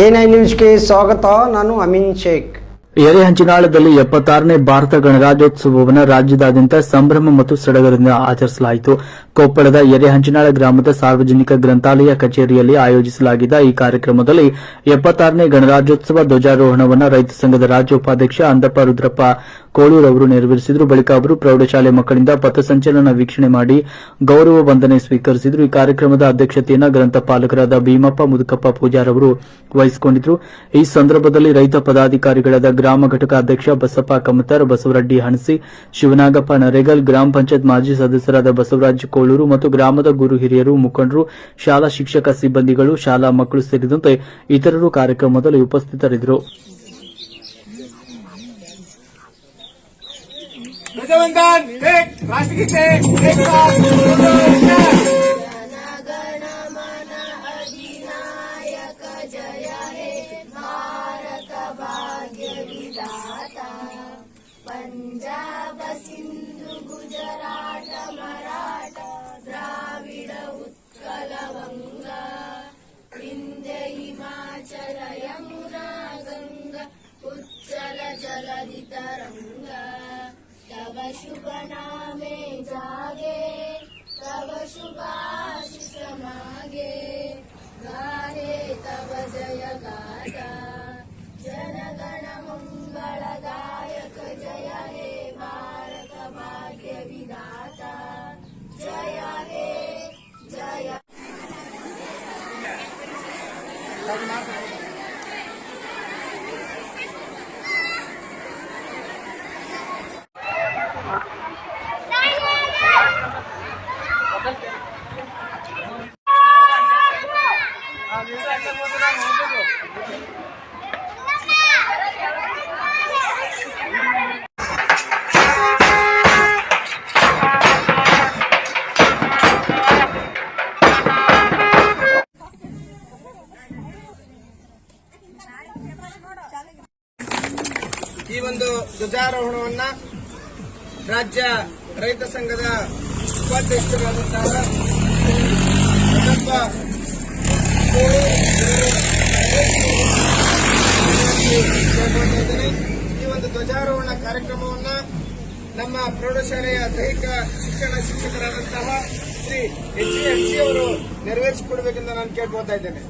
A9 ನ್ಯೂಸ್ಗೆ ಸ್ವಾಗತ. ನಾನು ಅಮೀನ್ ಶೇಖ್. ಎರೆಹಂಚಿನಾಳದಲ್ಲಿ 76ನೇ ಭಾರತ ಗಣರಾಜ್ಯೋತ್ಸವವನ್ನು ರಾಜ್ಯದಾದ್ಯಂತ ಸಂಭ್ರಮ ಮತ್ತು ಸಡಗರದಿಂದ ಆಚರಿಸಲಾಯಿತು. ಕೊಪ್ಪಳದ ಎರೆಹಂಚಿನಾಳ ಗ್ರಾಮದ ಸಾರ್ವಜನಿಕ ಗ್ರಂಥಾಲಯ ಕಚೇರಿಯಲ್ಲಿ ಆಯೋಜಿಸಲಾಗಿದ್ದ ಈ ಕಾರ್ಯಕ್ರಮದಲ್ಲಿ 76ನೇ ಗಣರಾಜ್ಯೋತ್ಸವ ಧ್ವಜಾರೋಹಣವನ್ನು ರೈತ ಸಂಘದ ರಾಜ್ಯ ಉಪಾಧ್ಯಕ್ಷ ಅಂದಪ್ಪ ರುದ್ರಪ್ಪ ಕೋಳೂರ್ ಅವರು ನೆರವೇರಿಸಿದರು. ಬಳಿಕ ಅವರು ಪ್ರೌಢಶಾಲೆ ಮಕ್ಕಳಿಂದ ಪಥಸಂಚಲನ ವೀಕ್ಷಣೆ ಮಾಡಿ ಗೌರವ ವಂದನೆ ಸ್ವೀಕರಿಸಿದರು. ಈ ಕಾರ್ಯಕ್ರಮದ ಅಧ್ಯಕ್ಷತೆಯನ್ನು ಗ್ರಂಥಪಾಲಕರಾದ ಭೀಮಪ್ಪ ಮುದುಕಪ್ಪ ಪೂಜಾರ್ ಅವರು ವಹಿಸಿಕೊಂಡಿದ್ದರು. ಈ ಸಂದರ್ಭದಲ್ಲಿ ರೈತ ಪದಾಧಿಕಾರಿಗಳಾದ ಗ್ರಾಮ ಘಟಕ ಅಧ್ಯಕ್ಷ ಬಸಪ್ಪ ಕಮತರ್, ಬಸವರೆಡ್ಡಿ ಹಣಸಿ, ಶಿವನಾಗಪ್ಪ ನರೇಗಲ್, ಗ್ರಾಮ ಪಂಚಾಯತ್ ಮಾಜಿ ಸದಸ್ಯರಾದ ಬಸವರಾಜ್ ಕೋಳೂರು ಮತ್ತು ಗ್ರಾಮದ ಗುರು ಹಿರಿಯರು, ಮುಖಂಡರು, ಶಾಲಾ ಶಿಕ್ಷಕ ಸಿಬ್ಬಂದಿಗಳು, ಶಾಲಾ ಮಕ್ಕಳು ಸೇರಿದಂತೆ ಇತರರು ಕಾರ್ಯಕ್ರಮದಲ್ಲಿ ಉಪಸ್ಥಿತರಿದ್ದರು. पंजाब सिंधु गुजरात मराठा द्राविड उत्कल वंगा विंध्य हिमाचल यमुना गंगा उच्चल जलधि तरंगा तव शुभ नामे जागे तव शुभाशिष मागे गाहे तव जय गाथा जनगण मंगलदायक जय हे भारत भाग्य विधाता जय हे जय. ಈ ಒಂದು ಧ್ವಜಾರೋಹಣವನ್ನ ರಾಜ್ಯ ರೈತ ಸಂಘದ ಉಪಾಧ್ಯಕ್ಷರಾದಂತಹ ಈ ಒಂದು ಧ್ವಜಾರೋಹಣ ಕಾರ್ಯಕ್ರಮವನ್ನ ನಮ್ಮ ಪ್ರೌಢಶಾಲೆಯ ದೈಹಿಕ ಶಿಕ್ಷಣ ಶಿಕ್ಷಕರಾದಂತಹ ಶ್ರೀ ಎಚ್ ಅವರು ನೆರವೇರಿಸಿಕೊಡಬೇಕೆಂದು ನಾನು ಕೇಳ್ಕೊಳ್ತಾ ಇದ್ದೇನೆ.